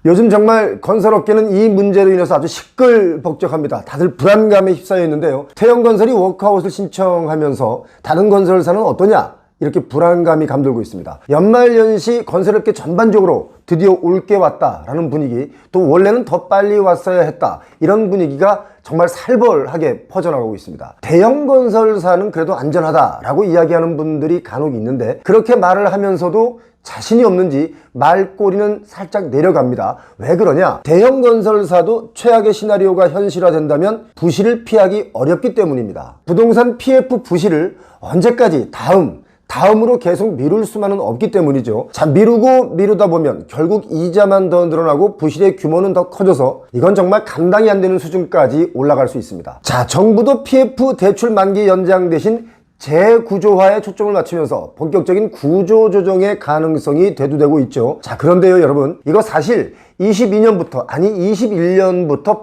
요즘 정말 건설업계는 이 문제로 인해서 아주 시끌벅적합니다. 다들 불안감에 휩싸여 있는데요. 태영건설이 워크아웃을 신청하면서 다른 건설사는 어떠냐? 이렇게 불안감이 감돌고 있습니다. 연말연시 건설업계 전반적으로 드디어 올 게 왔다라는 분위기, 또 원래는 더 빨리 왔어야 했다, 이런 분위기가 정말 살벌하게 퍼져나가고 있습니다. 대형 건설사는 그래도 안전하다라고 이야기하는 분들이 간혹 있는데, 그렇게 말을 하면서도 자신이 없는지 말꼬리는 살짝 내려갑니다. 왜 그러냐? 대형 건설사도 최악의 시나리오가 현실화된다면 부실을 피하기 어렵기 때문입니다. 부동산 PF 부실을 언제까지 다음으로 계속 미룰 수만은 없기 때문이죠. 자, 미루다 보면 결국 이자만 더 늘어나고 부실의 규모는 더 커져서 이건 정말 감당이 안 되는 수준까지 올라갈 수 있습니다. 자, 정부도 PF 대출 만기 연장 대신 재구조화에 초점을 맞추면서 본격적인 구조조정의 가능성이 대두되고 있죠. 자, 그런데요 여러분, 이거 사실 21년부터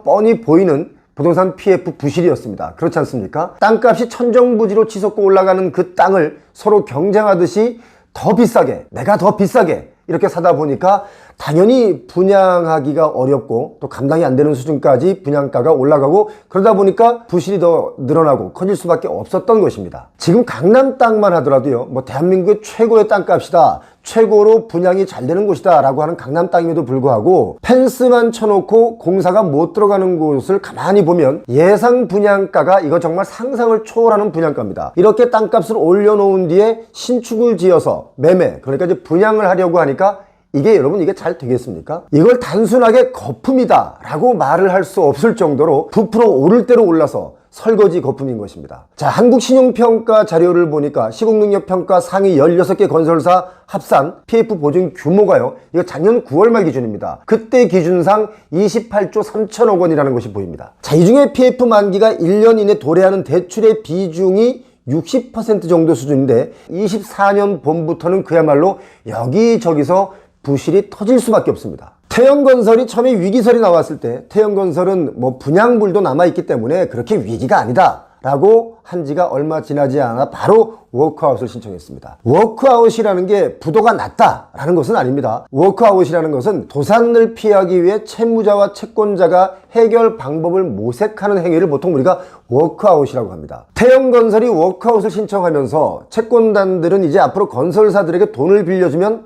뻔히 보이는 부동산 PF 부실이었습니다. 그렇지 않습니까? 땅값이 천정부지로 치솟고 올라가는 그 땅을 서로 경쟁하듯이 더 비싸게, 내가 더 비싸게 이렇게 사다 보니까 당연히 분양하기가 어렵고 또 감당이 안 되는 수준까지 분양가가 올라가고, 그러다 보니까 부실이 더 늘어나고 커질 수밖에 없었던 것입니다. 지금 강남 땅만 하더라도요, 뭐 대한민국의 최고의 땅값이다, 최고로 분양이 잘 되는 곳이다 라고 하는 강남 땅임에도 불구하고 펜스만 쳐놓고 공사가 못 들어가는 곳을 가만히 보면 예상 분양가가 이거 정말 상상을 초월하는 분양가입니다. 이렇게 땅값을 올려놓은 뒤에 신축을 지어서 매매, 그러니까 이제 분양을 하려고 하니까 이게 여러분 이게 잘 되겠습니까? 이걸 단순하게 거품이다 라고 말을 할 수 없을 정도로 부풀어 오를 대로 올라서 설거지 거품인 것입니다. 자, 한국신용평가 자료를 보니까 시공능력평가 상위 16개 건설사 합산 PF 보증 규모가요, 이거 작년 9월 말 기준입니다. 그때 기준상 28조 3천억 원이라는 것이 보입니다. 자, 이 중에 PF 만기가 1년 이내 도래하는 대출의 비중이 60% 정도 수준인데 24년 봄부터는 그야말로 여기저기서 부실이 터질 수밖에 없습니다. 태영건설이 처음에 위기설이 나왔을 때 태영건설은 뭐 분양불도 남아있기 때문에 그렇게 위기가 아니다 라고 한 지가 얼마 지나지 않아 바로 워크아웃을 신청했습니다. 워크아웃이라는 게 부도가 났다라는 것은 아닙니다. 워크아웃이라는 것은 도산을 피하기 위해 채무자와 채권자가 해결 방법을 모색하는 행위를 보통 우리가 워크아웃이라고 합니다. 태영건설이 워크아웃을 신청하면서 채권단들은 이제 앞으로 건설사들에게 돈을 빌려주면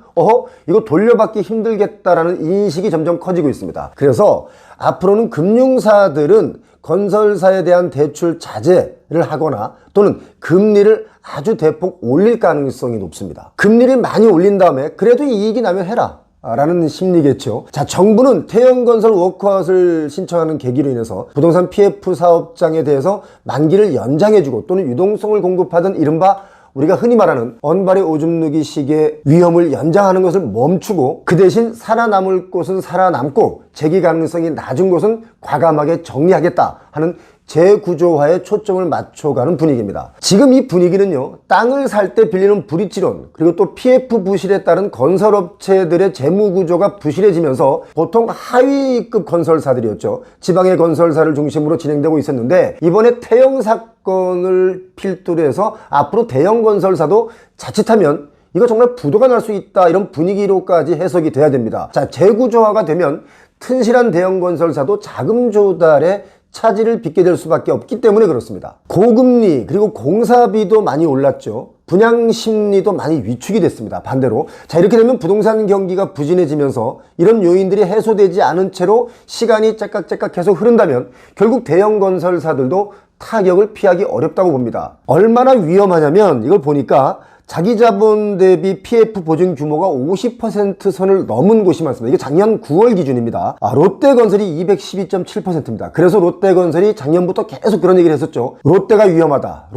이거 돌려받기 힘들겠다라는 인식이 점점 커지고 있습니다. 그래서 앞으로는 금융사들은 건설사에 대한 대출 자제를 하거나 또는 금리를 아주 대폭 올릴 가능성이 높습니다. 금리를 많이 올린 다음에 그래도 이익이 나면 해라 라는 심리겠죠. 자, 정부는 태영건설 워크아웃을 신청하는 계기로 인해서 부동산 PF 사업장에 대해서 만기를 연장해주고 또는 유동성을 공급하던 이른바 우리가 흔히 말하는 언발의 오줌 누기식의 위험을 연장하는 것을 멈추고 그 대신 살아남을 곳은 살아남고 재기 가능성이 낮은 곳은 과감하게 정리하겠다 하는 재구조화에 초점을 맞춰가는 분위기입니다. 지금 이 분위기는요, 땅을 살 때 빌리는 불이치론, 그리고 또 PF 부실에 따른 건설업체들의 재무구조가 부실해지면서 보통 하위급 건설사들이었죠. 지방의 건설사를 중심으로 진행되고 있었는데 이번에 태영 사건을 필두로 해서 앞으로 대형 건설사도 자칫하면 이거 정말 부도가 날 수 있다, 이런 분위기로까지 해석이 돼야 됩니다. 자, 재구조화가 되면 튼실한 대형 건설사도 자금 조달에 차질을 빚게 될 수밖에 없기 때문에 그렇습니다. 고금리 그리고 공사비도 많이 올랐죠. 분양 심리도 많이 위축이 됐습니다. 반대로. 자, 이렇게 되면 부동산 경기가 부진해지면서 이런 요인들이 해소되지 않은 채로 시간이 째깍째깍 계속 흐른다면 결국 대형 건설사들도 타격을 피하기 어렵다고 봅니다. 얼마나 위험하냐면 이걸 보니까 자기 자본 대비 PF 보증 규모가 50% 선을 넘은 곳이 많습니다. 이게 작년 9월 기준입니다. 롯데건설이 212.7%입니다. 그래서 롯데건설이 작년부터 계속 그런 얘기를 했었죠. 롯데가 위험하다,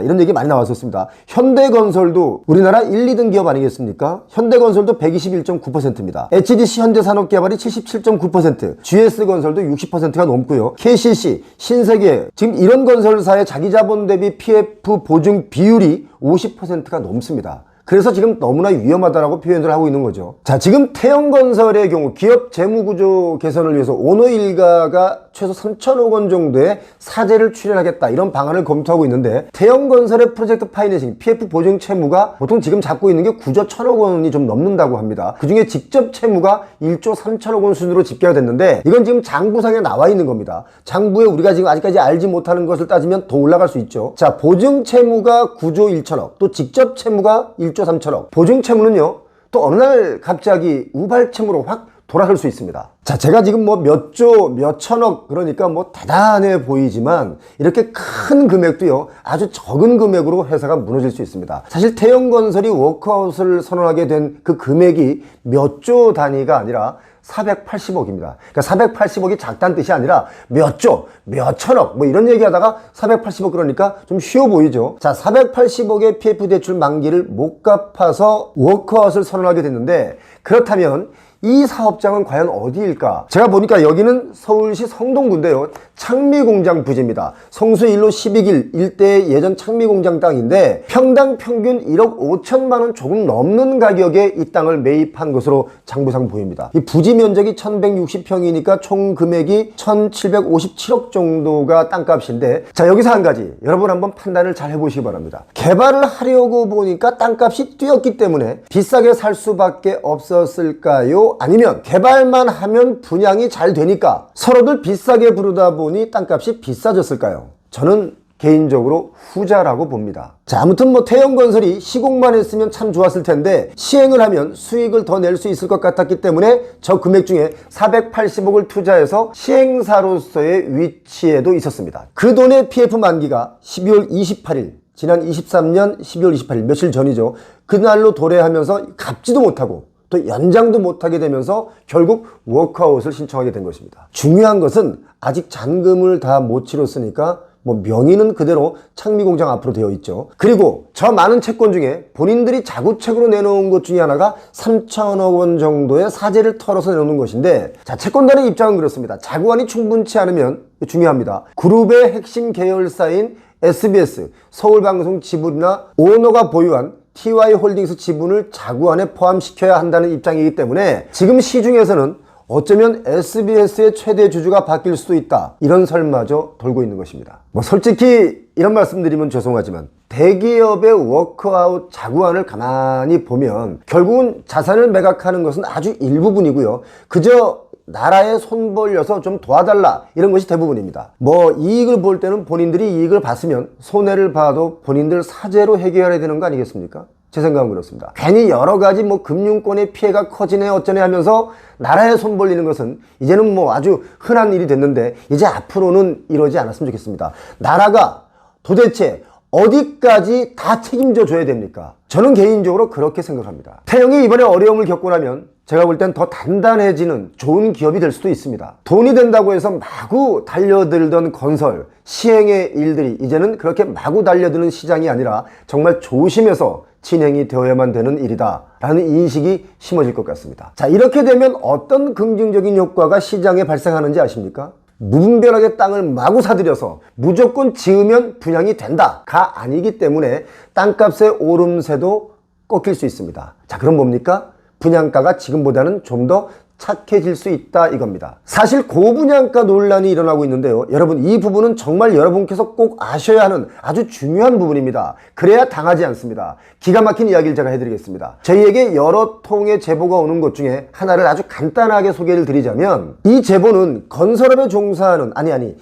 이런 얘기 많이 나왔었습니다. 현대건설도 우리나라 1, 2등 기업 아니겠습니까? 현대건설도 121.9%입니다. HDC 현대산업개발이 77.9%, GS건설도 60%가 넘고요. KCC, 신세계, 지금 이런 건설사의 자기 자본 대비 PF 보증 비율이 50%가 넘습니다. 그래서 지금 너무나 위험하다라고 표현을 하고 있는 거죠. 자, 지금 태영건설의 경우 기업 재무구조 개선을 위해서 오너 일가가 최소 3천억 원 정도의 사재를 출연하겠다 이런 방안을 검토하고 있는데, 태영건설의 프로젝트 파이낸싱 PF 보증 채무가 보통 지금 잡고 있는 게 9조 1천억 원이 좀 넘는다고 합니다. 그중에 직접 채무가 1조 3천억 원 수준으로 집계가 됐는데, 이건 지금 장부상에 나와 있는 겁니다. 장부에 우리가 지금 아직까지 알지 못하는 것을 따지면 더 올라갈 수 있죠. 자, 보증 채무가 9조 1천억, 또 직접 채무가 1조 3천억. 보증 채무는요, 또 어느 날 갑자기 우발채무로 확 돌아설 수 있습니다. 자, 제가 지금 뭐 몇 조, 몇 천억, 그러니까 뭐 대단해 보이지만 이렇게 큰 금액도요, 아주 적은 금액으로 회사가 무너질 수 있습니다. 사실 태영건설이 워크아웃을 선언하게 된 그 금액이 몇 조 단위가 아니라 480억입니다. 그러니까 480억이 작다는 뜻이 아니라 몇 조, 몇 천억 뭐 이런 얘기하다가 480억 그러니까 좀 쉬워 보이죠. 자, 480억의 PF 대출 만기를 못 갚아서 워크아웃을 선언하게 됐는데, 그렇다면 이 사업장은 과연 어디일까? 제가 보니까 여기는 서울시 성동구인데요, 창미공장 부지입니다. 성수 1로 12길 일대의 예전 창미공장 땅인데, 평당 평균 1억 5천만 원 조금 넘는 가격에 이 땅을 매입한 것으로 장부상 보입니다. 이 부지 면적이 1160평이니까 총 금액이 1757억 정도가 땅값인데, 자, 여기서 한 가지 여러분 한번 판단을 잘 해보시기 바랍니다. 개발을 하려고 보니까 땅값이 뛰었기 때문에 비싸게 살 수밖에 없었을까요? 아니면 개발만 하면 분양이 잘 되니까 서로들 비싸게 부르다 보니 땅값이 비싸졌을까요? 저는 개인적으로 후자라고 봅니다. 자, 아무튼 뭐 태영건설이 시공만 했으면 참 좋았을 텐데 시행을 하면 수익을 더 낼 수 있을 것 같았기 때문에 저 금액 중에 480억을 투자해서 시행사로서의 위치에도 있었습니다. 그 돈의 PF 만기가 12월 28일, 지난 23년 12월 28일 며칠 전이죠. 그날로 도래하면서 갚지도 못하고 또 연장도 못하게 되면서 결국 워크아웃을 신청하게 된 것입니다. 중요한 것은 아직 잔금을 다 못 치렀으니까 뭐 명의는 그대로 창미공장 앞으로 되어 있죠. 그리고 저 많은 채권 중에 본인들이 자구책으로 내놓은 것 중에 하나가 3천억 원 정도의 사재를 털어서 내놓는 것인데, 자, 채권단의 입장은 그렇습니다. 자구안이 충분치 않으면, 중요합니다, 그룹의 핵심 계열사인 SBS, 서울방송 지분이나 오너가 보유한 TY홀딩스 지분을 자구안에 포함시켜야 한다는 입장이기 때문에 지금 시중에서는 어쩌면 SBS의 최대 주주가 바뀔 수도 있다, 이런 설마저 돌고 있는 것입니다. 뭐 솔직히 이런 말씀드리면 죄송하지만 대기업의 워크아웃 자구안을 가만히 보면 결국은 자산을 매각하는 것은 아주 일부분이고요, 그저 나라에 손 벌려서 좀 도와달라, 이런 것이 대부분입니다. 뭐 이익을 볼 때는 본인들이 이익을 봤으면 손해를 봐도 본인들 사재로 해결해야 되는 거 아니겠습니까? 제 생각은 그렇습니다. 괜히 여러 가지 뭐 금융권의 피해가 커지네 어쩌네 하면서 나라에 손 벌리는 것은 이제는 뭐 아주 흔한 일이 됐는데, 이제 앞으로는 이러지 않았으면 좋겠습니다. 나라가 도대체 어디까지 다 책임져 줘야 됩니까? 저는 개인적으로 그렇게 생각합니다. 태영이 이번에 어려움을 겪고 나면 제가 볼 땐 더 단단해지는 좋은 기업이 될 수도 있습니다. 돈이 된다고 해서 마구 달려들던 건설, 시행의 일들이 이제는 그렇게 마구 달려드는 시장이 아니라 정말 조심해서 진행이 되어야만 되는 일이다 라는 인식이 심어질 것 같습니다. 자, 이렇게 되면 어떤 긍정적인 효과가 시장에 발생하는지 아십니까? 무분별하게 땅을 마구 사들여서 무조건 지으면 분양이 된다가 아니기 때문에 땅값의 오름세도 꺾일 수 있습니다. 자, 그럼 뭡니까? 분양가가 지금보다는 좀 더 착해질 수 있다, 이겁니다. 사실 고분양가 논란이 일어나고 있는데요, 여러분 이 부분은 정말 여러분께서 꼭 아셔야 하는 아주 중요한 부분입니다. 그래야 당하지 않습니다. 기가 막힌 이야기를 제가 해드리겠습니다. 저희에게 여러 통의 제보가 오는 것 중에 하나를 아주 간단하게 소개를 드리자면, 이 제보는 건설업에 종사하는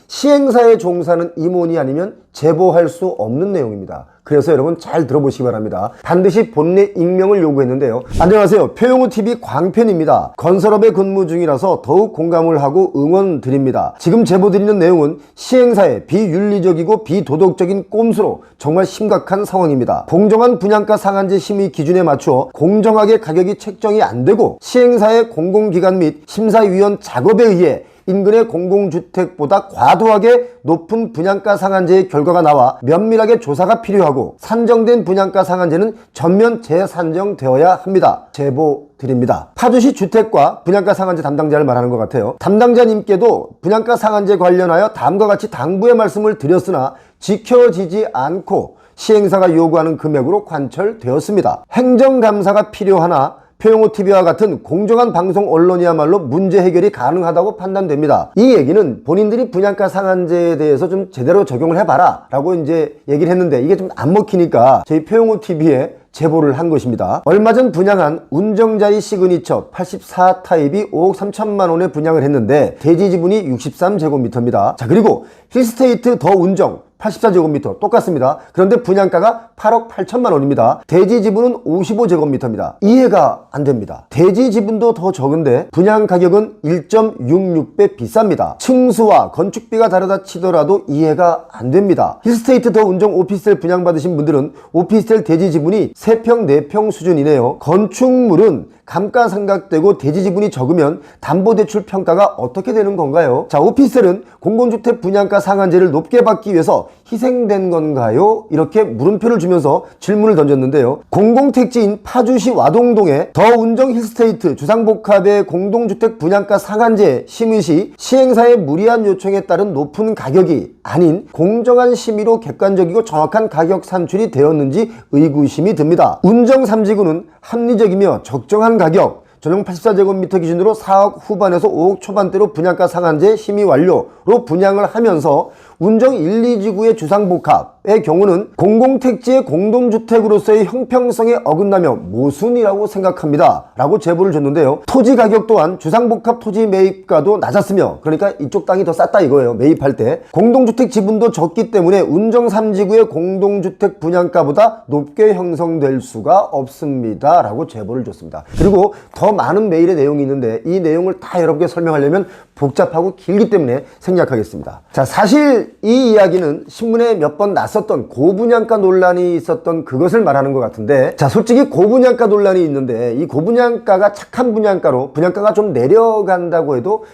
시행사에 종사하는 임원이 아니면 제보할 수 없는 내용입니다. 그래서 여러분 잘 들어보시기 바랍니다. 반드시 본래 익명을 요구했는데요. 안녕하세요, 표용우TV 광팬입니다. 건설업에 근무 중이라서 더욱 공감을 하고 응원 드립니다. 지금 제보드리는 내용은 시행사의 비윤리적이고 비도덕적인 꼼수로 정말 심각한 상황입니다. 공정한 분양가 상한제 심의 기준에 맞추어 공정하게 가격이 책정이 안 되고 시행사의 공공기관 및 심사위원 작업에 의해 인근의 공공주택보다 과도하게 높은 분양가 상한제의 결과가 나와 면밀하게 조사가 필요하고, 산정된 분양가 상한제는 전면 재산정되어야 합니다. 제보 드립니다. 파주시 주택과 분양가 상한제 담당자를 말하는 것 같아요. 담당자님께도 분양가 상한제 관련하여 다음과 같이 당부의 말씀을 드렸으나 지켜지지 않고 시행사가 요구하는 금액으로 관철되었습니다. 행정감사가 필요하나 표용호TV와 같은 공정한 방송 언론이야말로 문제 해결이 가능하다고 판단됩니다. 이 얘기는 본인들이 분양가 상한제에 대해서 좀 제대로 적용을 해봐라 라고 이제 얘기를 했는데 이게 좀 안 먹히니까 저희 표용호TV에 제보를 한 것입니다. 얼마 전 분양한 운정자리 시그니처 84타입이 5억 3천만 원에 분양을 했는데 대지 지분이 63제곱미터입니다. 자, 그리고 힐스테이트 더 운정 84제곱미터 똑같습니다. 그런데 분양가가 8억 8천만 원입니다. 대지 지분은 55제곱미터입니다. 이해가 안 됩니다. 대지 지분도 더 적은데 분양 가격은 1.66배 비쌉니다. 층수와 건축비가 다르다 치더라도 이해가 안 됩니다. 힐스테이트 더 운정 오피스텔 분양받으신 분들은 오피스텔 대지 지분이 3평, 4평 수준이네요. 건축물은 감가상각되고 대지 지분이 적으면 담보대출 평가가 어떻게 되는 건가요? 자, 오피스텔은 공공주택 분양가 상한제를 높게 받기 위해서 희생된 건가요? 이렇게 물음표를 주면서 질문을 던졌는데요. 공공택지인 파주시 와동동의 더 운정 힐스테이트 주상복합의 공동주택 분양가 상한제 심의 시 시행사의 무리한 요청에 따른 높은 가격이 아닌 공정한 심의로 객관적이고 정확한 가격 산출이 되었는지 의구심이 듭니다. 운정 3지구는 합리적이며 적정한 가격, 전용 84제곱미터 기준으로 4억 후반에서 5억 초반대로 분양가 상한제 심의 완료로 분양을 하면서 운정 1, 2지구의 주상복합의 경우는 공공택지의 공동주택으로서의 형평성에 어긋나며 모순이라고 생각합니다 라고 제보를 줬는데요. 토지 가격 또한 주상복합 토지 매입가도 낮았으며, 그러니까 이쪽 땅이 더 쌌다 이거예요. 매입할 때 공동주택 지분도 적기 때문에 운정 3지구의 공동주택 분양가보다 높게 형성될 수가 없습니다 라고 제보를 줬습니다. 그리고 더 많은 메일의 내용이 있는데 이 내용을 다 여러분께 설명하려면 복잡하고 길기 때문에 생략하겠습니다. 자, 사실 이 이야기는 신문에 몇 번 났었던 고분양가 논란이 있었던 그것을 말하는 것 같은데, 자, 솔직히 고분양가 논란이 있는데 이 고분양가가 착한 분양가로 분양가가 좀 내려간다고 해도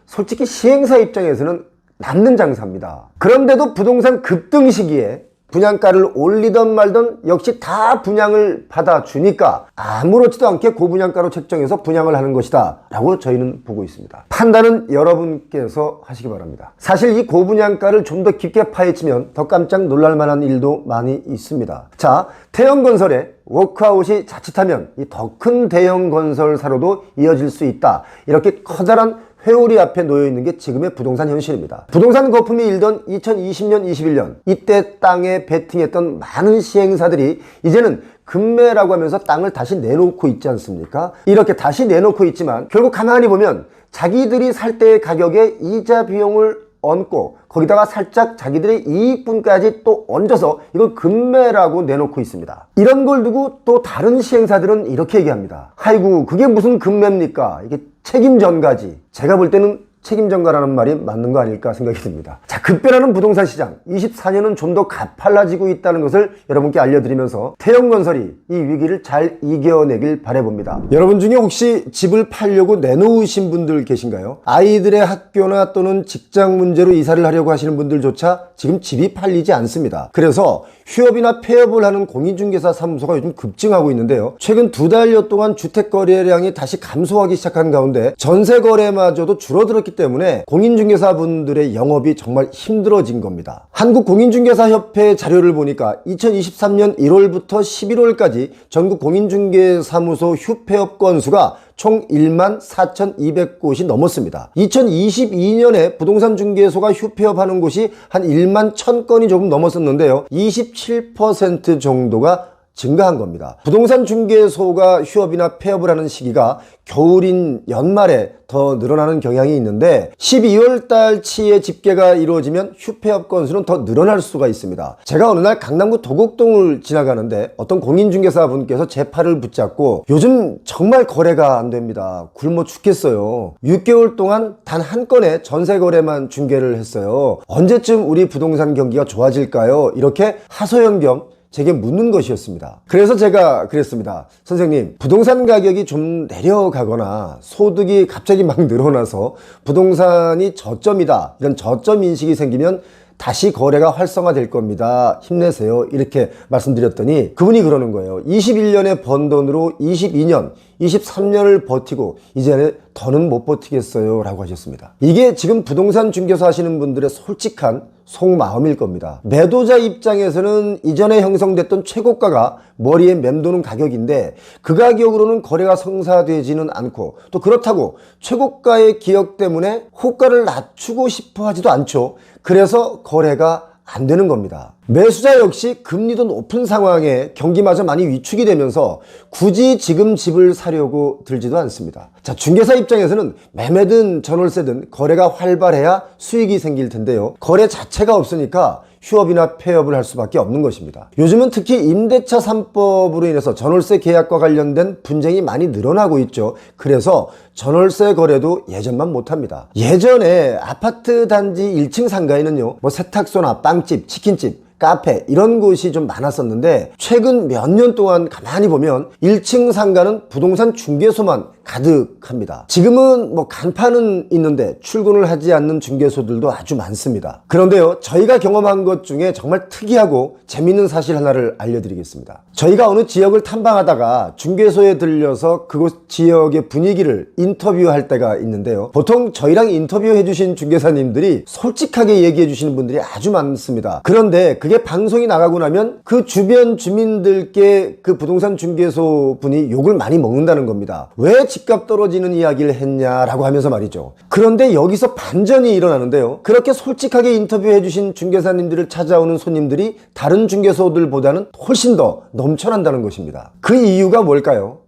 솔직히 시행사 입장에서는 남는 장사입니다. 그런데도 부동산 급등 시기에 분양가를 올리던 말던 역시 다 분양을 받아주니까 아무렇지도 않게 고분양가로 책정해서 분양을 하는 것이다 라고 저희는 보고 있습니다. 판단은 여러분께서 하시기 바랍니다. 사실 이 고분양가를 좀 더 깊게 파헤치면 더 깜짝 놀랄 만한 일도 많이 있습니다. 자, 태형건설의 워크아웃이 자칫하면 이 더 큰 대형 건설사로도 이어질 수 있다, 이렇게 커다란 회오리 앞에 놓여있는 게 지금의 부동산 현실입니다. 부동산 거품이 일던 2020년, 21년 이때 땅에 베팅했던 많은 시행사들이 이제는 급매라고 하면서 땅을 다시 내놓고 있지 않습니까? 이렇게 다시 내놓고 있지만 결국 가만히 보면 자기들이 살 때의 가격에 이자 비용을 얹고 거기다가 살짝 자기들의 이익분까지 또 얹어서 이걸 급매라고 내놓고 있습니다. 이런 걸 두고 또 다른 시행사들은 이렇게 얘기합니다. 아이고, 그게 무슨 급매입니까? 이게 책임전가지. 제가 볼 때는 책임전가라는 말이 맞는 거 아닐까 생각이 듭니다. 자, 급변하는 부동산 시장 24년은 좀 더 가팔라지고 있다는 것을 여러분께 알려드리면서 태형건설이 이 위기를 잘 이겨내길 바라봅니다. 여러분 중에 혹시 집을 팔려고 내놓으신 분들 계신가요? 아이들의 학교나 또는 직장 문제로 이사를 하려고 하시는 분들조차 지금 집이 팔리지 않습니다. 그래서 휴업이나 폐업을 하는 공인중개사 사무소가 요즘 급증하고 있는데요. 최근 2달여 동안 주택거래량이 다시 감소하기 시작한 가운데 전세거래마저도 줄어들었기 때문에 공인중개사분들의 영업이 정말 힘들어진 겁니다. 한국공인중개사협회 자료를 보니까 2023년 1월부터 11월까지 전국 공인중개사무소 휴폐업 건수가 총 1만 4,200곳이 넘었습니다. 2022년에 부동산 중개소가 휴폐업하는 곳이 한 1만 1,000건이 조금 넘었었는데요. 27% 정도가 증가한 겁니다. 부동산 중개소가 휴업이나 폐업을 하는 시기가 겨울인 연말에 더 늘어나는 경향이 있는데 12월 달치의 집계가 이루어지면 휴폐업 건수는 더 늘어날 수가 있습니다. 제가 어느 날 강남구 도곡동을 지나가는데 어떤 공인중개사분께서 제 팔을 붙잡고 요즘 정말 거래가 안 됩니다. 굶어 죽겠어요. 6개월 동안 단 한 건의 전세 거래만 중개를 했어요. 언제쯤 우리 부동산 경기가 좋아질까요? 이렇게 하소연 겸 제게 묻는 것이었습니다. 그래서 제가 그랬습니다. 선생님, 부동산 가격이 좀 내려가거나 소득이 갑자기 막 늘어나서 부동산이 저점이다, 이런 저점 인식이 생기면 다시 거래가 활성화될 겁니다. 힘내세요. 이렇게 말씀드렸더니 그분이 그러는 거예요. 21년에 번 돈으로 22년, 23년을 버티고 이제는 더는 못 버티겠어요 라고 하셨습니다. 이게 지금 부동산 중개사 하시는 분들의 솔직한 속마음일 겁니다. 매도자 입장에서는 이전에 형성됐던 최고가가 머리에 맴도는 가격인데 그 가격으로는 거래가 성사되지는 않고, 또 그렇다고 최고가의 기억 때문에 호가를 낮추고 싶어 하지도 않죠. 그래서 거래가 안 되는 겁니다. 매수자 역시 금리도 높은 상황에 경기마저 많이 위축이 되면서 굳이 지금 집을 사려고 들지도 않습니다. 자, 중개사 입장에서는 매매든 전월세든 거래가 활발해야 수익이 생길 텐데요. 거래 자체가 없으니까 휴업이나 폐업을 할 수밖에 없는 것입니다. 요즘은 특히 임대차 3법으로 인해서 전월세 계약과 관련된 분쟁이 많이 늘어나고 있죠. 그래서 전월세 거래도 예전만 못합니다. 예전에 아파트 단지 1층 상가에는요, 세탁소나 빵집, 치킨집, 카페 이런 곳이 좀 많았었는데 최근 몇 년 동안 가만히 보면 1층 상가는 부동산 중개소만 가득합니다. 지금은 간판은 있는데 출근을 하지 않는 중개소들도 아주 많습니다. 그런데요, 저희가 경험한 것 중에 정말 특이하고 재밌는 사실 하나를 알려드리겠습니다. 저희가 어느 지역을 탐방하다가 중개소에 들려서 그곳 지역의 분위기를 인터뷰할 때가 있는데요, 보통 저희랑 인터뷰해 주신 중개사님들이 솔직하게 얘기해 주시는 분들이 아주 많습니다. 그런데 그게 방송이 나가고 나면 그 주변 주민들께 그 부동산 중개소 분이 욕을 많이 먹는다는 겁니다. 왜 집값 떨어지는 이야기를 했냐라고 하면서 말이죠. 그런데 여기서 반전이 일어나는데요, 그렇게 솔직하게 인터뷰해 주신 중개사님들을 찾아오는 손님들이 다른 중개소들보다는 훨씬 더 넘쳐난다는 것입니다. 그 이유가 뭘까요?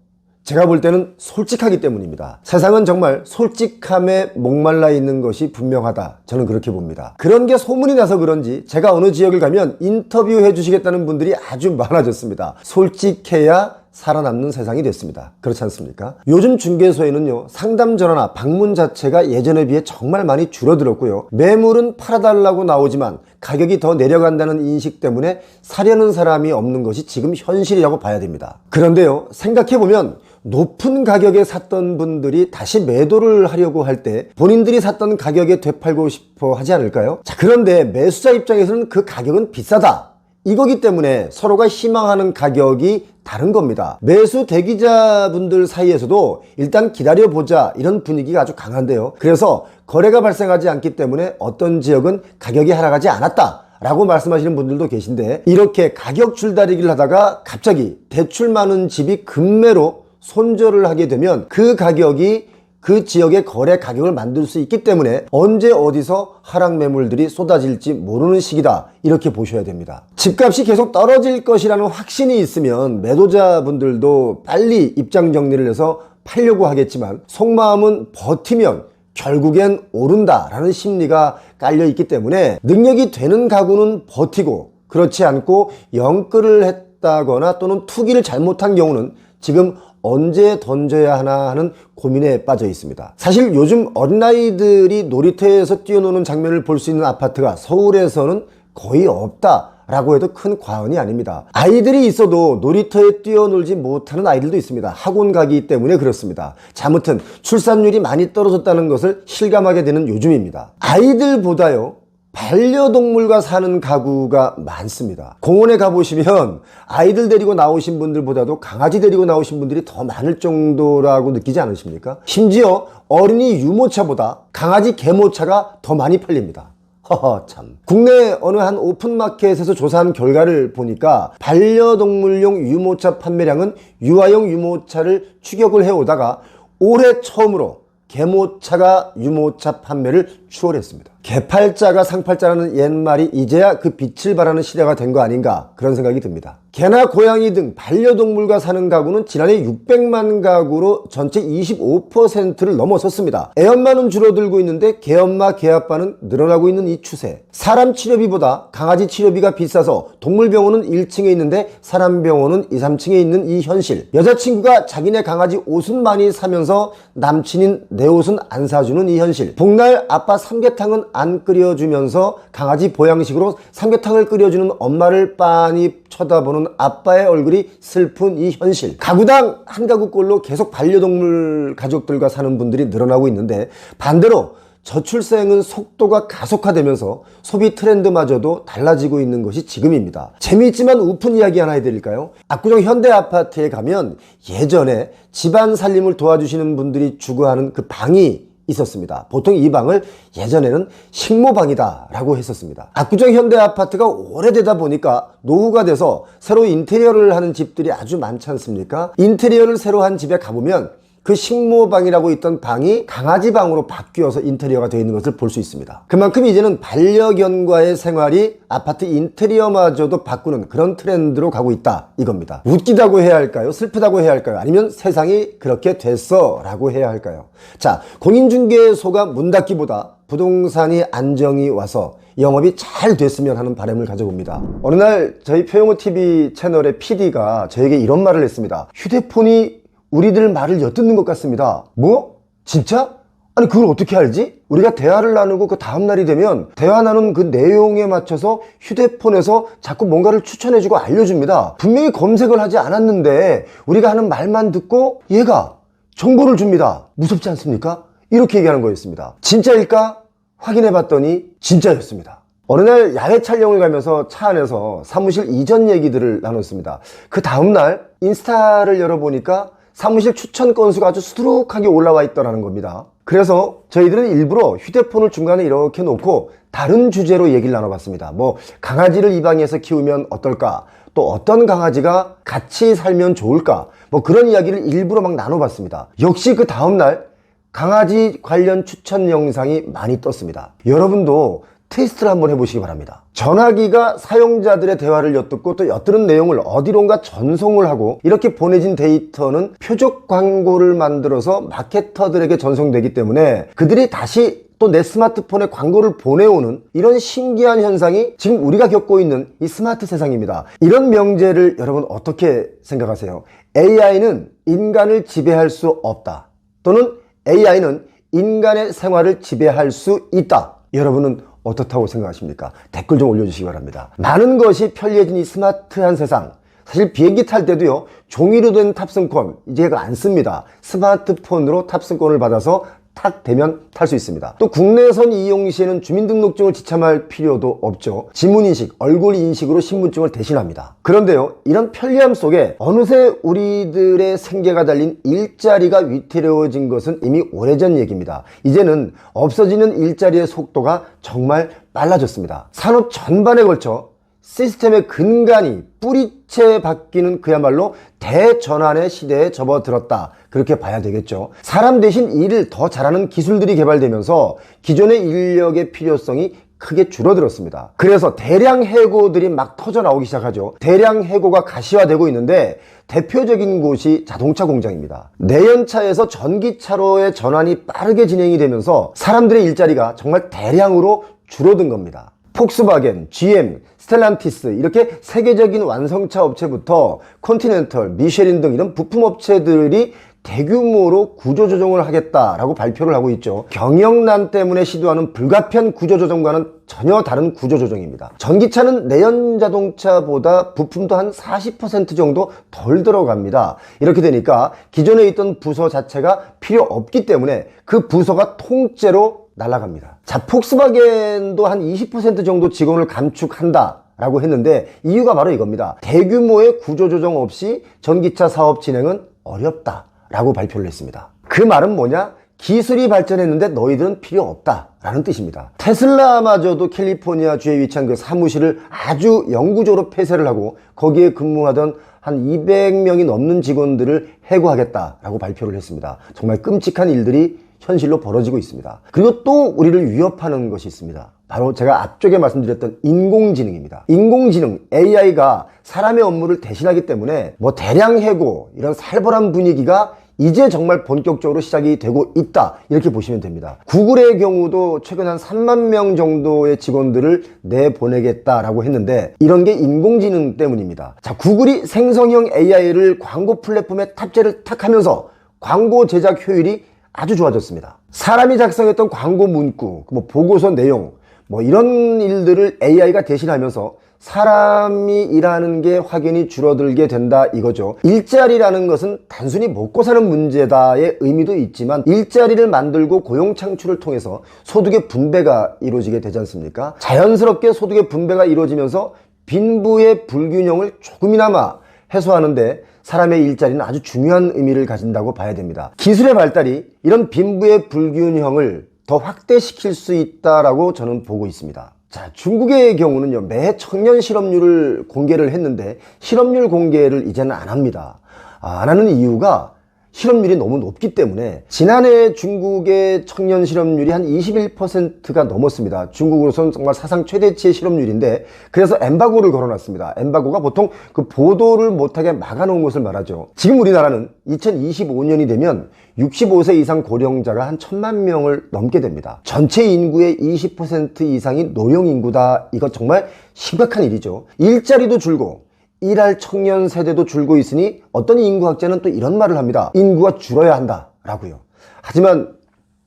제가 볼 때는 솔직하기 때문입니다. 세상은 정말 솔직함에 목말라 있는 것이 분명하다, 저는 그렇게 봅니다. 그런 게 소문이 나서 그런지 제가 어느 지역을 가면 인터뷰해 주시겠다는 분들이 아주 많아졌습니다. 솔직해야 살아남는 세상이 됐습니다. 그렇지 않습니까? 요즘 중개소에는요, 상담 전화나 방문 자체가 예전에 비해 정말 많이 줄어들었고요, 매물은 팔아달라고 나오지만 가격이 더 내려간다는 인식 때문에 사려는 사람이 없는 것이 지금 현실이라고 봐야 됩니다. 그런데요, 생각해보면 높은 가격에 샀던 분들이 다시 매도를 하려고 할 때 본인들이 샀던 가격에 되팔고 싶어 하지 않을까요? 자, 그런데 매수자 입장에서는 그 가격은 비싸다, 이거기 때문에 서로가 희망하는 가격이 다른 겁니다. 매수 대기자분들 사이에서도 일단 기다려보자, 이런 분위기가 아주 강한데요, 그래서 거래가 발생하지 않기 때문에 어떤 지역은 가격이 하락하지 않았다 라고 말씀하시는 분들도 계신데, 이렇게 가격 줄다리기를 하다가 갑자기 대출 많은 집이 급매로 손절을 하게 되면 그 가격이 그 지역의 거래 가격을 만들 수 있기 때문에 언제 어디서 하락 매물들이 쏟아질지 모르는 시기다, 이렇게 보셔야 됩니다. 집값이 계속 떨어질 것이라는 확신이 있으면 매도자분들도 빨리 입장 정리를 해서 팔려고 하겠지만 속마음은 버티면 결국엔 오른다라는 심리가 깔려 있기 때문에 능력이 되는 가구는 버티고, 그렇지 않고 영끌을 했다거나 또는 투기를 잘못한 경우는 지금 언제 던져야 하나 하는 고민에 빠져 있습니다. 사실 요즘 어린아이들이 놀이터에서 뛰어노는 장면을 볼 수 있는 아파트가 서울에서는 거의 없다 라고 해도 큰 과언이 아닙니다. 아이들이 있어도 놀이터에 뛰어놀지 못하는 아이들도 있습니다. 학원 가기 때문에 그렇습니다. 자, 아무튼 출산율이 많이 떨어졌다는 것을 실감하게 되는 요즘입니다. 아이들보다요, 반려동물과 사는 가구가 많습니다. 공원에 가보시면 아이들 데리고 나오신 분들보다도 강아지 데리고 나오신 분들이 더 많을 정도라고 느끼지 않으십니까? 심지어 어린이 유모차보다 강아지 개모차가 더 많이 팔립니다. 허허 참. 국내 어느 한 오픈마켓에서 조사한 결과를 보니까 반려동물용 유모차 판매량은 유아용 유모차를 추격을 해오다가 올해 처음으로 개모차가 유모차 판매를 추월했습니다. 개팔자가 상팔자라는 옛말이 이제야 그 빛을 발하는 시대가 된 거 아닌가, 그런 생각이 듭니다. 개나 고양이 등 반려동물과 사는 가구는 지난해 600만 가구로 전체 25%를 넘어섰습니다. 애엄마는 줄어들고 있는데 개엄마, 개아빠는 늘어나고 있는 이 추세. 사람 치료비보다 강아지 치료비가 비싸서 동물병원은 1층에 있는데 사람 병원은 2, 3층에 있는 이 현실. 여자친구가 자기네 강아지 옷은 많이 사면서 남친인 내 옷은 안 사주는 이 현실. 복날 아빠 삼계탕은 안 끓여주면서 강아지 보양식으로 삼계탕을 끓여주는 엄마를 빤히 쳐다보는 아빠의 얼굴이 슬픈 이 현실. 가구당 한 가구꼴로 계속 반려동물 가족들과 사는 분들이 늘어나고 있는데, 반대로 저출생은 속도가 가속화되면서 소비 트렌드마저도 달라지고 있는 것이 지금입니다. 재미있지만 우픈 이야기 하나 해드릴까요? 압구정 현대아파트에 가면 예전에 집안 살림을 도와주시는 분들이 주거하는 그 방이 있었습니다. 보통 이 방을 예전에는 식모방이다 라고 했었습니다. 압구정 현대아파트가 오래되다 보니까 노후가 돼서 새로 인테리어를 하는 집들이 아주 많지 않습니까? 인테리어를 새로 한 집에 가보면 그 식모방이라고 있던 방이 강아지 방으로 바뀌어서 인테리어가 되어 있는 것을 볼 수 있습니다. 그만큼 이제는 반려견과의 생활이 아파트 인테리어마저도 바꾸는 그런 트렌드로 가고 있다 이겁니다. 웃기다고 해야 할까요? 슬프다고 해야 할까요? 아니면 세상이 그렇게 됐어 라고 해야 할까요? 자, 공인중개소가 문 닫기보다 부동산이 안정이 와서 영업이 잘 됐으면 하는 바람을 가져봅니다. 어느 날 저희 표용호TV 채널의 PD가 저에게 이런 말을 했습니다. 휴대폰이 우리들 말을 엿듣는 것 같습니다. 뭐? 진짜? 아니 그걸 어떻게 알지? 우리가 대화를 나누고 그 다음날이 되면 대화 나눈 그 내용에 맞춰서 휴대폰에서 자꾸 뭔가를 추천해주고 알려줍니다. 분명히 검색을 하지 않았는데 우리가 하는 말만 듣고 얘가 정보를 줍니다. 무섭지 않습니까? 이렇게 얘기하는 거였습니다. 진짜일까? 확인해봤더니 진짜였습니다. 어느 날 야외 촬영을 가면서 차 안에서 사무실 이전 얘기들을 나눴습니다. 그 다음날 인스타를 열어보니까 사무실 추천 건수가 아주 수두룩하게 올라와 있더라는 겁니다. 그래서 저희들은 일부러 휴대폰을 중간에 이렇게 놓고 다른 주제로 얘기를 나눠봤습니다. 뭐 강아지를 이 방에서 키우면 어떨까? 또 어떤 강아지가 같이 살면 좋을까? 뭐 그런 이야기를 일부러 막 나눠봤습니다. 역시 그 다음날 강아지 관련 추천 영상이 많이 떴습니다. 여러분도 테스트를 한번 해보시기 바랍니다. 전화기가 사용자들의 대화를 엿듣고 또 엿들은 내용을 어디론가 전송을 하고 이렇게 보내진 데이터는 표적 광고를 만들어서 마케터들에게 전송되기 때문에 그들이 다시 또 내 스마트폰에 광고를 보내오는 이런 신기한 현상이 지금 우리가 겪고 있는 이 스마트 세상입니다. 이런 명제를 여러분 어떻게 생각하세요? AI는 인간을 지배할 수 없다. 또는 AI는 인간의 생활을 지배할 수 있다. 여러분은 어떻다고 생각하십니까? 댓글 좀 올려주시기 바랍니다. 많은 것이 편리해진 이 스마트한 세상, 사실 비행기 탈 때도요 종이로 된 탑승권 이제 안 씁니다. 스마트폰으로 탑승권을 받아서 탁 대면 탈 수 있습니다. 또 국내선 이용 시에는 주민등록증을 지참할 필요도 없죠. 지문인식, 얼굴인식으로 신분증을 대신합니다. 그런데요, 이런 편리함 속에 어느새 우리들의 생계가 달린 일자리가 위태로워진 것은 이미 오래전 얘기입니다. 이제는 없어지는 일자리의 속도가 정말 빨라졌습니다. 산업 전반에 걸쳐 시스템의 근간이 뿌리채 바뀌는 그야말로 대전환의 시대에 접어들었다. 그렇게 봐야 되겠죠. 사람 대신 일을 더 잘하는 기술들이 개발되면서 기존의 인력의 필요성이 크게 줄어들었습니다. 그래서 대량 해고들이 막 터져 나오기 시작하죠. 대량 해고가 가시화되고 있는데 대표적인 곳이 자동차 공장입니다. 내연차에서 전기차로의 전환이 빠르게 진행이 되면서 사람들의 일자리가 정말 대량으로 줄어든 겁니다. 폭스바겐, GM, 스텔란티스 이렇게 세계적인 완성차 업체부터 컨티넨털, 미쉐린 등 이런 부품 업체들이 대규모로 구조조정을 하겠다라고 발표를 하고 있죠. 경영난 때문에 시도하는 불가피한 구조조정과는 전혀 다른 구조조정입니다. 전기차는 내연자동차보다 부품도 한 40% 정도 덜 들어갑니다. 이렇게 되니까 기존에 있던 부서 자체가 필요 없기 때문에 그 부서가 통째로 날아갑니다. 자, 폭스바겐도 한 20% 정도 직원을 감축한다 라고 했는데 이유가 바로 이겁니다. 대규모의 구조조정 없이 전기차 사업 진행은 어렵다 라고 발표를 했습니다. 그 말은 뭐냐? 기술이 발전했는데 너희들은 필요 없다 라는 뜻입니다. 테슬라마저도 캘리포니아주에 위치한 그 사무실을 아주 영구적으로 폐쇄를 하고 거기에 근무하던 한 200명이 넘는 직원들을 해고하겠다라고 발표를 했습니다. 정말 끔찍한 일들이 현실로 벌어지고 있습니다. 그리고 또 우리를 위협하는 것이 있습니다. 바로 제가 앞쪽에 말씀드렸던 인공지능입니다. 인공지능, AI가 사람의 업무를 대신하기 때문에 뭐 대량 해고, 이런 살벌한 분위기가 이제 정말 본격적으로 시작이 되고 있다, 이렇게 보시면 됩니다. 구글의 경우도 최근 한 3만 명 정도의 직원들을 내보내겠다라고 했는데 이런 게 인공지능 때문입니다. 자, 구글이 생성형 AI를 광고 플랫폼에 탑재를 탁 하면서 광고 제작 효율이 아주 좋아졌습니다. 사람이 작성했던 광고 문구, 뭐 보고서 내용, 뭐 이런 일들을 AI가 대신하면서 사람이 일하는 게 확연히 줄어들게 된다 이거죠. 일자리라는 것은 단순히 먹고 사는 문제다의 의미도 있지만 일자리를 만들고 고용 창출을 통해서 소득의 분배가 이루어지게 되지 않습니까? 자연스럽게 소득의 분배가 이루어지면서 빈부의 불균형을 조금이나마 해소하는데 사람의 일자리는 아주 중요한 의미를 가진다고 봐야 됩니다. 기술의 발달이 이런 빈부의 불균형을 더 확대시킬 수 있다라고 저는 보고 있습니다. 자, 중국의 경우는요, 매해 청년 실업률을 공개를 했는데 실업률 공개를 이제는 안 합니다. 안 하는 이유가 실업률이 너무 높기 때문에 지난해 중국의 청년 실업률이 한 21%가 넘었습니다. 중국으로서는 정말 사상 최대치의 실업률인데 그래서 엠바고를 걸어놨습니다. 엠바고가 보통 그 보도를 못하게 막아놓은 것을 말하죠. 지금 우리나라는 2025년이 되면 65세 이상 고령자가 한 1000만 명을 넘게 됩니다. 전체 인구의 20% 이상이 노령인구다. 이거 정말 심각한 일이죠. 일자리도 줄고 일할 청년 세대도 줄고 있으니 어떤 인구학자는 또 이런 말을 합니다. 인구가 줄어야 한다 라고요. 하지만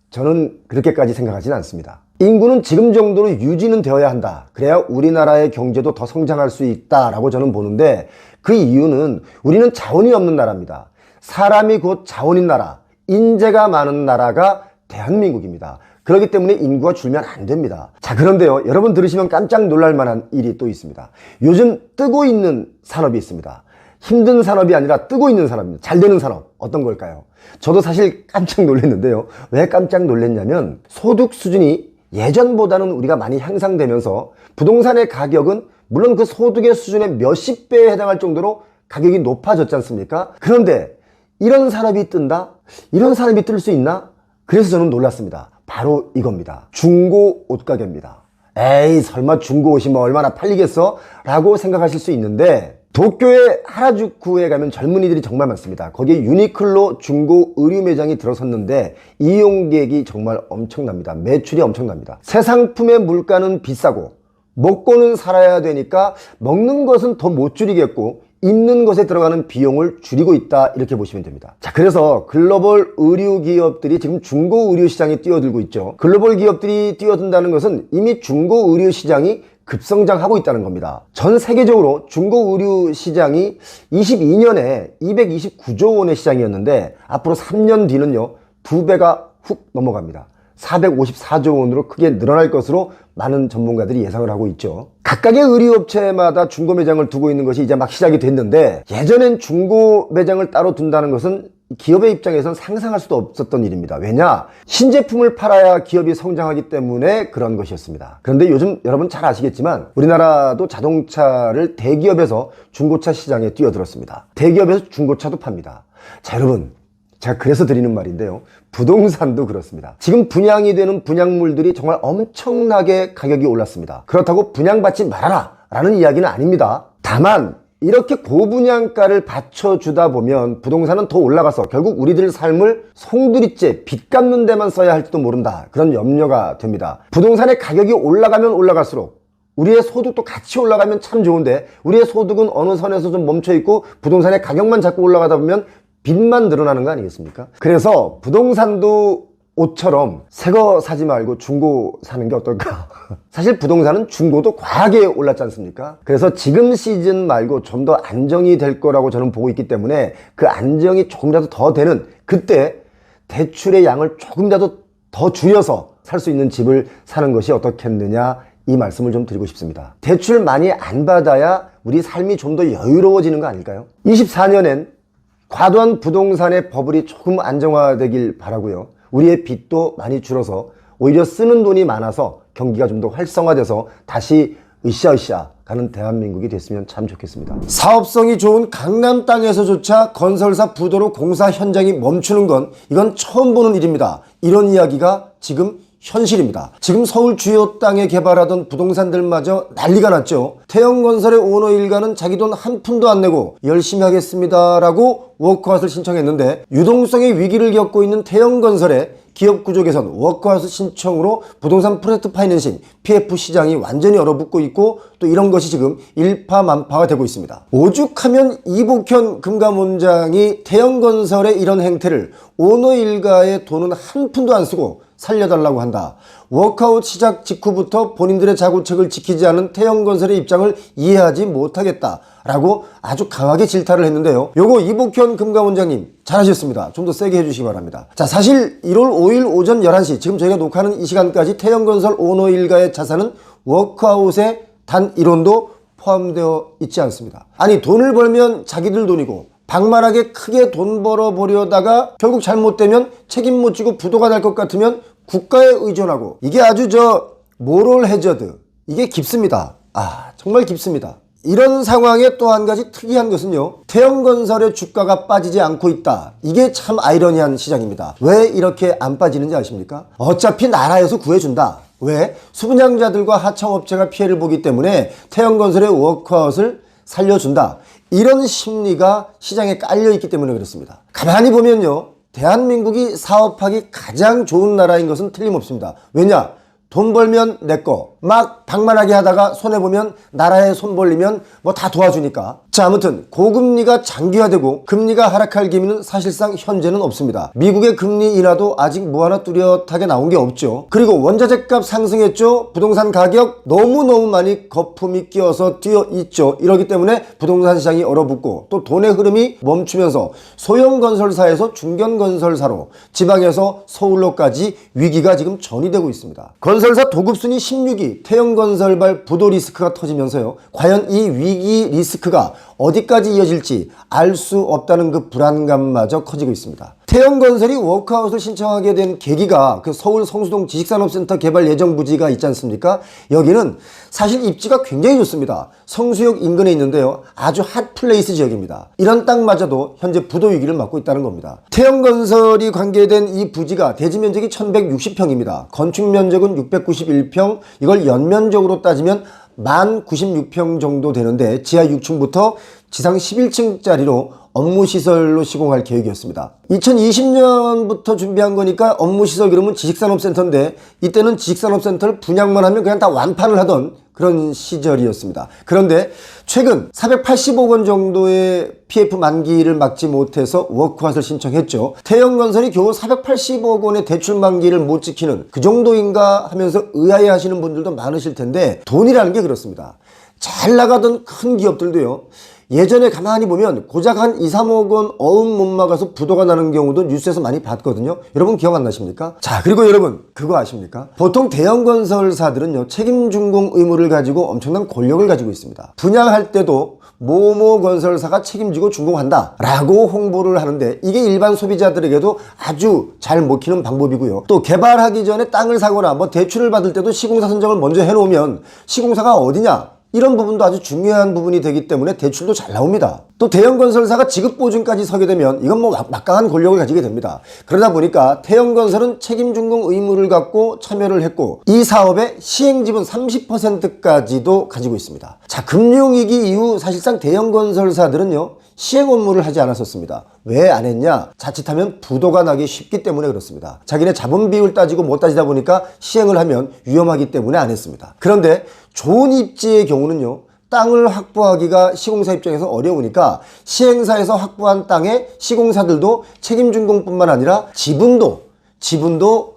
저는 그렇게까지 생각하지는 않습니다. 인구는 지금 정도로 유지는 되어야 한다. 그래야 우리나라의 경제도 더 성장할 수 있다라고 저는 보는데 그 이유는 우리는 자원이 없는 나라입니다. 사람이 곧 자원인 나라, 인재가 많은 나라가 대한민국입니다. 그렇기 때문에 인구가 줄면 안 됩니다. 자, 그런데요, 여러분 들으시면 깜짝 놀랄 만한 일이 또 있습니다. 요즘 뜨고 있는 산업이 있습니다. 힘든 산업이 아니라 뜨고 있는 산업입니다. 잘 되는 산업. 어떤 걸까요? 저도 사실 깜짝 놀랐는데요. 왜 깜짝 놀랐냐면 소득 수준이 예전보다는 우리가 많이 향상되면서 부동산의 가격은 물론 그 소득의 수준의 몇십 배에 해당할 정도로 가격이 높아졌지 않습니까? 그런데 이런 산업이 뜬다? 이런 산업이 뜰 수 있나? 그래서 저는 놀랐습니다. 바로 이겁니다. 중고 옷가게입니다. 에이, 설마 중고 옷이 뭐 얼마나 팔리겠어? 라고 생각하실 수 있는데 도쿄의 하라주쿠에 가면 젊은이들이 정말 많습니다. 거기에 유니클로 중고 의류 매장이 들어섰는데 이용객이 정말 엄청납니다. 매출이 엄청납니다. 새 상품의 물가는 비싸고 먹고는 살아야 되니까 먹는 것은 더 못 줄이겠고 입는 것에 들어가는 비용을 줄이고 있다, 이렇게 보시면 됩니다. 자, 그래서 글로벌 의류 기업들이 지금 중고 의류 시장에 뛰어들고 있죠. 글로벌 기업들이 뛰어든다는 것은 이미 중고 의류 시장이 급성장하고 있다는 겁니다. 전 세계적으로 중고 의류 시장이 22년에 229조 원의 시장이었는데 앞으로 3년 뒤는요 2배가 훅 넘어갑니다. 454조 원으로 크게 늘어날 것으로 많은 전문가들이 예상을 하고 있죠. 각각의 의류업체마다 중고 매장을 두고 있는 것이 이제 막 시작이 됐는데 예전엔 중고 매장을 따로 둔다는 것은 기업의 입장에선 상상할 수도 없었던 일입니다. 왜냐? 신제품을 팔아야 기업이 성장하기 때문에 그런 것이었습니다. 그런데 요즘 여러분 잘 아시겠지만 우리나라도 자동차를 대기업에서 중고차 시장에 뛰어들었습니다. 대기업에서 중고차도 팝니다. 자, 여러분, 제가 그래서 드리는 말인데요, 부동산도 그렇습니다. 지금 분양이 되는 분양물들이 정말 엄청나게 가격이 올랐습니다. 그렇다고 분양받지 말아라 라는 이야기는 아닙니다. 다만 이렇게 고분양가를 받쳐주다 보면 부동산은 더 올라가서 결국 우리들 삶을 송두리째 빚 갚는 데만 써야 할지도 모른다, 그런 염려가 됩니다. 부동산의 가격이 올라가면 올라갈수록 우리의 소득도 같이 올라가면 참 좋은데 우리의 소득은 어느 선에서 좀 멈춰있고 부동산의 가격만 자꾸 올라가다 보면 빚만 늘어나는 거 아니겠습니까? 그래서 부동산도 옷처럼 새 거 사지 말고 중고 사는 게 어떨까? 사실 부동산은 중고도 과하게 올랐지 않습니까? 그래서 지금 시즌 말고 좀 더 안정이 될 거라고 저는 보고 있기 때문에 그 안정이 조금이라도 더 되는 그때 대출의 양을 조금이라도 더 줄여서 살 수 있는 집을 사는 것이 어떻겠느냐, 이 말씀을 좀 드리고 싶습니다. 대출 많이 안 받아야 우리 삶이 좀 더 여유로워지는 거 아닐까요? 24년엔 과도한 부동산의 버블이 조금 안정화되길 바라고요. 우리의 빚도 많이 줄어서 오히려 쓰는 돈이 많아서 경기가 좀 더 활성화돼서 다시 으쌰으쌰 가는 대한민국이 됐으면 참 좋겠습니다. 사업성이 좋은 강남 땅에서조차 건설사 부도로 공사 현장이 멈추는 건 이건 처음 보는 일입니다. 이런 이야기가 지금 현실입니다. 지금 서울 주요 땅에 개발하던 부동산들마저 난리가 났죠. 태영건설의 오너 일가는 자기 돈 한 푼도 안 내고 열심히 하겠습니다 라고 워크아웃을 신청했는데 유동성의 위기를 겪고 있는 태영건설의 기업구조 개선 워크아웃 신청으로 부동산 프로젝트 파이낸싱 PF 시장이 완전히 얼어붙고 있고 또 이런 것이 지금 일파만파가 되고 있습니다. 오죽하면 이복현 금감원장이 태영건설의 이런 행태를 오너 일가의 돈은 한 푼도 안 쓰고 살려달라고 한다. 워크아웃 시작 직후부터 본인들의 자구책을 지키지 않은 태영건설의 입장을 이해하지 못하겠다 라고 아주 강하게 질타를 했는데요. 요거 이복현 금감원장님 잘하셨습니다. 좀 더 세게 해주시기 바랍니다. 자, 사실 1월 5일 오전 11시 지금 저희가 녹화하는 이 시간까지 태영건설 오너 일가의 자산은 워크아웃에 단 1원도 포함되어 있지 않습니다. 아니, 돈을 벌면 자기들 돈이고 방만하게 크게 돈 벌어보려다가 결국 잘못되면 책임 못 지고 부도가 날 것 같으면 국가에 의존하고, 이게 아주 모럴 해저드, 이게 깊습니다. 정말 깊습니다. 이런 상황에 또 한 가지 특이한 것은요, 태영건설의 주가가 빠지지 않고 있다. 이게 참 아이러니한 시장입니다. 왜 이렇게 안 빠지는지 아십니까? 어차피 나라에서 구해준다. 왜? 수분양자들과 하청업체가 피해를 보기 때문에 태영건설의 워크아웃을 살려준다. 이런 심리가 시장에 깔려있기 때문에 그렇습니다. 가만히 보면요, 대한민국이 사업하기 가장 좋은 나라인 것은 틀림없습니다. 왜냐? 돈 벌면 내 거, 막 방만하게 하다가 손해보면 나라에 손 벌리면 뭐 다 도와주니까. 자, 아무튼 고금리가 장기화되고 금리가 하락할 기미는 사실상 현재는 없습니다. 미국의 금리 인하도 아직 뭐 하나 뚜렷하게 나온 게 없죠. 그리고 원자재 값 상승했죠. 부동산 가격 너무너무 많이 거품이 끼어서 뛰어 있죠. 이러기 때문에 부동산 시장이 얼어붙고, 또 돈의 흐름이 멈추면서 소형 건설사에서 중견 건설사로, 지방에서 서울로까지 위기가 지금 전이되고 있습니다. 건설사 도급순위 16위 태영건설발 부도 리스크가 터지면서요, 과연 이 위기 리스크가 어디까지 이어질지 알 수 없다는 그 불안감마저 커지고 있습니다. 태영건설이 워크아웃을 신청하게 된 계기가 그 서울 성수동 지식산업센터 개발 예정 부지가 있지 않습니까? 여기는 사실 입지가 굉장히 좋습니다. 성수역 인근에 있는데요, 아주 핫플레이스 지역입니다. 이런 땅마저도 현재 부도 위기를 맞고 있다는 겁니다. 태영건설이 관계된 이 부지가 대지 면적이 1160평입니다. 건축 면적은 691평, 이걸 연면적으로 따지면 1096평 정도 되는데, 지하 6층부터 지상 11층짜리로 업무시설로 시공할 계획이었습니다. 2020년부터 준비한 거니까 업무시설 그러면 지식산업센터인데, 이때는 지식산업센터를 분양만 하면 그냥 다 완판을 하던 그런 시절이었습니다. 그런데 최근 480억 원 정도의 PF 만기를 막지 못해서 워크아웃을 신청했죠. 태영건설이 겨우 480억 원의 대출 만기를 못 지키는 그 정도인가 하면서 의아해 하시는 분들도 많으실 텐데, 돈이라는 게 그렇습니다. 잘 나가던 큰 기업들도요, 예전에 가만히 보면 고작 한 2, 3억 원 어음 못 막아서 부도가 나는 경우도 뉴스에서 많이 봤거든요. 여러분 기억 안 나십니까? 자, 그리고 여러분 그거 아십니까? 보통 대형 건설사들은요, 책임 준공 의무를 가지고 엄청난 권력을 가지고 있습니다. 분양할 때도 모모 건설사가 책임지고 준공한다 라고 홍보를 하는데, 이게 일반 소비자들에게도 아주 잘 먹히는 방법이고요. 또 개발하기 전에 땅을 사거나 뭐 대출을 받을 때도 시공사 선정을 먼저 해놓으면 시공사가 어디냐, 이런 부분도 아주 중요한 부분이 되기 때문에 대출도 잘 나옵니다. 또 대형 건설사가 지급 보증까지 서게 되면 이건 뭐 막강한 권력을 가지게 됩니다. 그러다 보니까 태영건설은 책임 준공 의무를 갖고 참여를 했고, 이 사업의 시행 지분 30%까지도 가지고 있습니다. 자, 금융위기 이후 사실상 대형 건설사들은요, 시행 업무를 하지 않았었습니다. 왜 안 했냐? 자칫하면 부도가 나기 쉽기 때문에 그렇습니다. 자기네 자본 비율 따지고 못 따지다 보니까 시행을 하면 위험하기 때문에 안 했습니다. 그런데 좋은 입지의 경우는요, 땅을 확보하기가 시공사 입장에서 어려우니까 시행사에서 확보한 땅에 시공사들도 책임 준공뿐만 아니라 지분도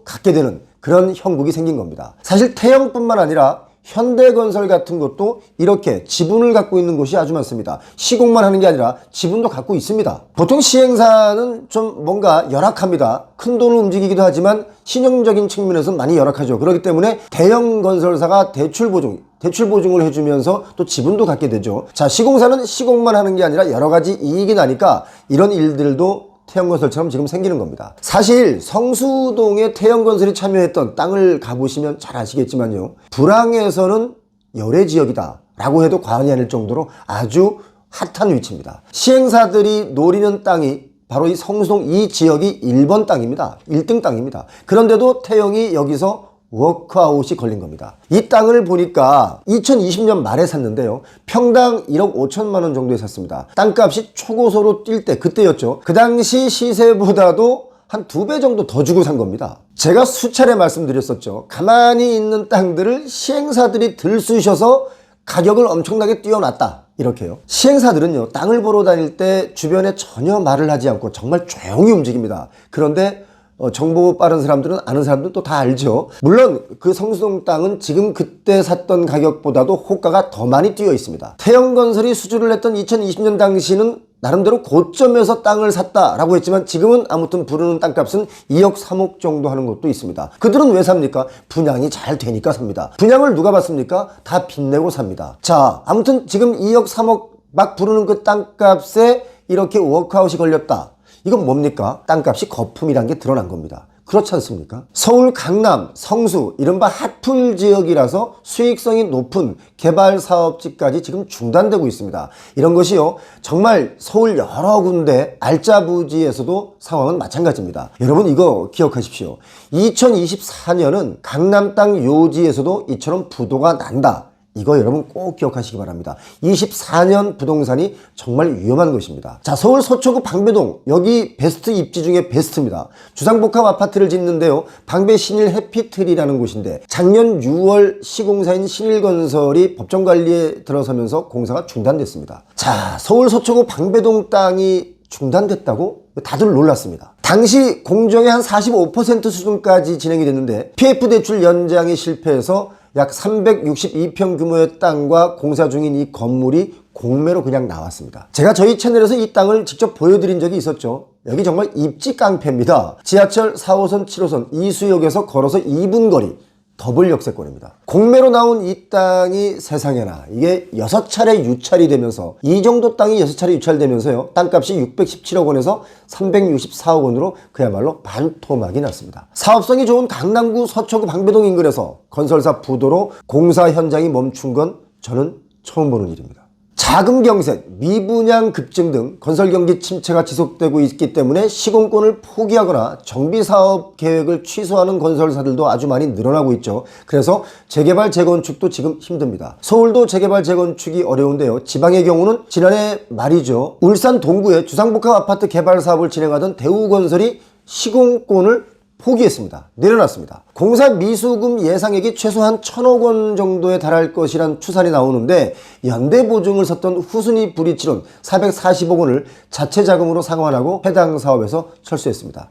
갖게 되는 그런 형국이 생긴 겁니다. 사실 태영뿐만 아니라 현대건설 같은 것도 이렇게 지분을 갖고 있는 곳이 아주 많습니다. 시공만 하는 게 아니라 지분도 갖고 있습니다. 보통 시행사는 좀 뭔가 열악합니다. 큰 돈을 움직이기도 하지만 신용적인 측면에서는 많이 열악하죠. 그렇기 때문에 대형 건설사가 대출 보증을 해주면서 또 지분도 갖게 되죠. 자, 시공사는 시공만 하는 게 아니라 여러 가지 이익이 나니까 이런 일들도 태영건설처럼 지금 생기는 겁니다. 사실 성수동에 태영건설이 참여했던 땅을 가보시면 잘 아시겠지만요, 불황에서는 열애지역이다 라고 해도 과언이 아닐 정도로 아주 핫한 위치입니다. 시행사들이 노리는 땅이 바로 이 성수동 이 지역이 1번 땅입니다. 1등 땅입니다. 그런데도 태영이 여기서 워크아웃이 걸린 겁니다. 이 땅을 보니까 2020년 말에 샀는데요, 평당 1억 5천만 원 정도에 샀습니다. 땅값이 초고소로 뛸 때 그때였죠. 그 당시 시세보다도 한 2배 정도 더 주고 산 겁니다. 제가 수차례 말씀드렸었죠. 가만히 있는 땅들을 시행사들이 들쑤셔서 가격을 엄청나게 띄워놨다, 이렇게요. 시행사들은요, 땅을 보러 다닐 때 주변에 전혀 말을 하지 않고 정말 조용히 움직입니다. 그런데 정보 빠른 사람들은, 아는 사람들은 또 다 알죠. 물론 그 성수동 땅은 지금 그때 샀던 가격보다도 호가가 더 많이 뛰어 있습니다. 태영건설이 수주를 했던 2020년 당시는 나름대로 고점에서 땅을 샀다라고 했지만, 지금은 아무튼 부르는 땅값은 2억 3억 정도 하는 것도 있습니다. 그들은 왜 삽니까? 분양이 잘 되니까 삽니다. 분양을 누가 받습니까? 다 빚내고 삽니다. 자, 아무튼 지금 2억 3억 막 부르는 그 땅값에 이렇게 워크아웃이 걸렸다. 이건 뭡니까? 땅값이 거품이란 게 드러난 겁니다. 그렇지 않습니까? 서울 강남, 성수, 이른바 핫플 지역이라서 수익성이 높은 개발 사업지까지 지금 중단되고 있습니다. 이런 것이요, 정말 서울 여러 군데 알짜부지에서도 상황은 마찬가지입니다. 여러분 이거 기억하십시오. 2024년은 강남 땅 요지에서도 이처럼 부도가 난다. 이거 여러분 꼭 기억하시기 바랍니다. 24년 부동산이 정말 위험한 것입니다. 자, 서울 서초구 방배동, 여기 베스트 입지 중에 베스트입니다. 주상복합 아파트를 짓는데요, 방배 신일 해피트리라는 곳인데 작년 6월 시공사인 신일건설이 법정관리에 들어서면서 공사가 중단됐습니다. 자, 서울 서초구 방배동 땅이 중단됐다고? 다들 놀랐습니다. 당시 공정의 한 45% 수준까지 진행이 됐는데 PF 대출 연장이 실패해서 약 362평 규모의 땅과 공사 중인 이 건물이 공매로 그냥 나왔습니다. 제가 저희 채널에서 이 땅을 직접 보여드린 적이 있었죠. 여기 정말 입지 깡패입니다. 지하철 4호선, 7호선 이수역에서 걸어서 2분 거리, 더블 역세권입니다. 공매로 나온 이 땅이 세상에나 이게 6차례 유찰이 되면서, 이 정도 땅이 6차례 유찰되면서요, 땅값이 617억 원에서 364억 원으로 그야말로 반토막이 났습니다. 사업성이 좋은 강남구 서초구 방배동 인근에서 건설사 부도로 공사 현장이 멈춘 건 저는 처음 보는 일입니다. 자금 경색, 미분양 급증 등 건설 경기 침체가 지속되고 있기 때문에 시공권을 포기하거나 정비사업 계획을 취소하는 건설사들도 아주 많이 늘어나고 있죠. 그래서 재개발 재건축도 지금 힘듭니다. 서울도 재개발 재건축이 어려운데요, 지방의 경우는 지난해 말이죠, 울산 동구에 주상복합 아파트 개발 사업을 진행하던 대우건설이 시공권을 포기했습니다. 내려놨습니다. 공사 미수금 예상액이 최소한 1,000억 원 정도에 달할 것이란 추산이 나오는데 연대보증을 섰던 후순위 불이치론 440억 원을 자체 자금으로 상환하고 해당 사업에서 철수했습니다.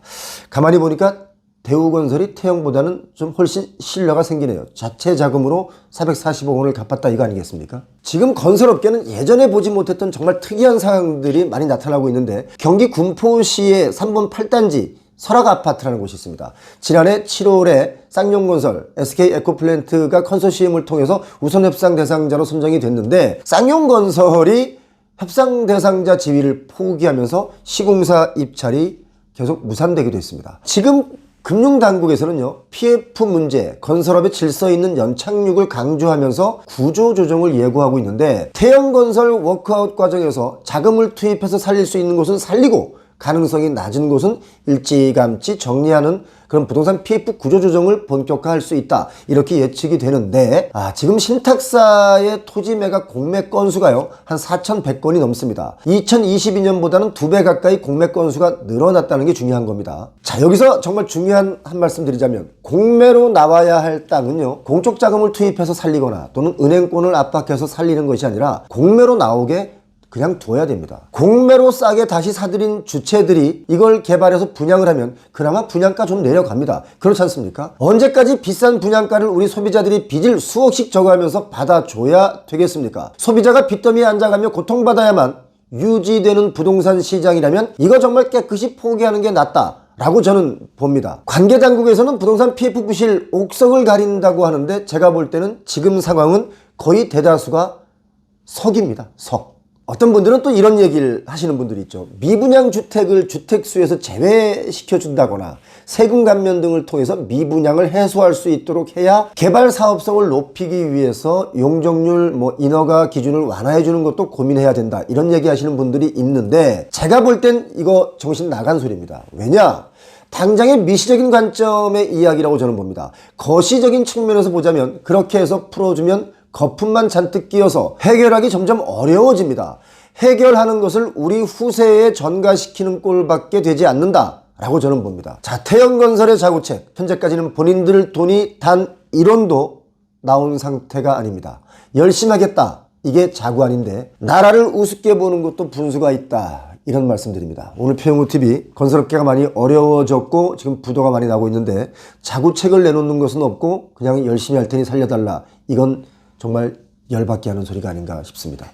가만히 보니까 대우건설이 태형보다는 좀 훨씬 신뢰가 생기네요. 자체 자금으로 440억 원을 갚았다 이거 아니겠습니까? 지금 건설업계는 예전에 보지 못했던 정말 특이한 상황들이 많이 나타나고 있는데, 경기 군포시의 3번 8단지 설악아파트라는 곳이 있습니다. 지난해 7월에 쌍용건설, SK에코플랜트가 컨소시엄을 통해서 우선 협상 대상자로 선정이 됐는데 쌍용건설이 협상 대상자 지위를 포기하면서 시공사 입찰이 계속 무산되기도 했습니다. 지금 금융당국에서는요, PF 문제, 건설업의 질서 있는 연착륙을 강조하면서 구조조정을 예고하고 있는데, 태형건설 워크아웃 과정에서 자금을 투입해서 살릴 수 있는 곳은 살리고 가능성이 낮은 곳은 일찌감치 정리하는 그런 부동산 PF 구조조정을 본격화할 수 있다, 이렇게 예측이 되는데, 지금 신탁사의 토지 매각 공매 건수가요 한 4,100건이 넘습니다. 2022년보다는 2배 가까이 공매 건수가 늘어났다는 게 중요한 겁니다. 자, 여기서 정말 중요한 한 말씀 드리자면, 공매로 나와야 할 땅은요, 공적 자금을 투입해서 살리거나 또는 은행권을 압박해서 살리는 것이 아니라 공매로 나오게 그냥 둬야 됩니다. 공매로 싸게 다시 사들인 주체들이 이걸 개발해서 분양을 하면 그나마 분양가 좀 내려갑니다. 그렇지 않습니까? 언제까지 비싼 분양가를 우리 소비자들이 빚을 수억씩 져가면서 받아줘야 되겠습니까? 소비자가 빚더미에 앉아가며 고통받아야만 유지되는 부동산 시장이라면 이거 정말 깨끗이 포기하는 게 낫다 라고 저는 봅니다. 관계당국에서는 부동산 PF 부실 옥석을 가린다고 하는데, 제가 볼 때는 지금 상황은 거의 대다수가 석입니다. 석. 어떤 분들은 또 이런 얘기를 하시는 분들이 있죠. 미분양 주택을 주택수에서 제외시켜 준다거나 세금 감면 등을 통해서 미분양을 해소할 수 있도록 해야 개발 사업성을 높이기 위해서 용적률, 인허가 기준을 완화해 주는 것도 고민해야 된다, 이런 얘기 하시는 분들이 있는데, 제가 볼 땐 이거 정신 나간 소리입니다. 왜냐? 당장의 미시적인 관점의 이야기라고 저는 봅니다. 거시적인 측면에서 보자면 그렇게 해서 풀어주면 거품만 잔뜩 끼어서 해결하기 점점 어려워집니다. 해결하는 것을 우리 후세에 전가시키는 꼴밖에 되지 않는다 라고 저는 봅니다. 자, 태형건설의 자구책, 현재까지는 본인들 돈이 단 1원도 나온 상태가 아닙니다. 열심히 하겠다, 이게 자구 아닌데 나라를 우습게 보는 것도 분수가 있다, 이런 말씀드립니다. 오늘 표영우TV, 건설업계가 많이 어려워졌고 지금 부도가 많이 나고 있는데 자구책을 내놓는 것은 없고 그냥 열심히 할 테니 살려달라, 이건 정말 열받게 하는 소리가 아닌가 싶습니다.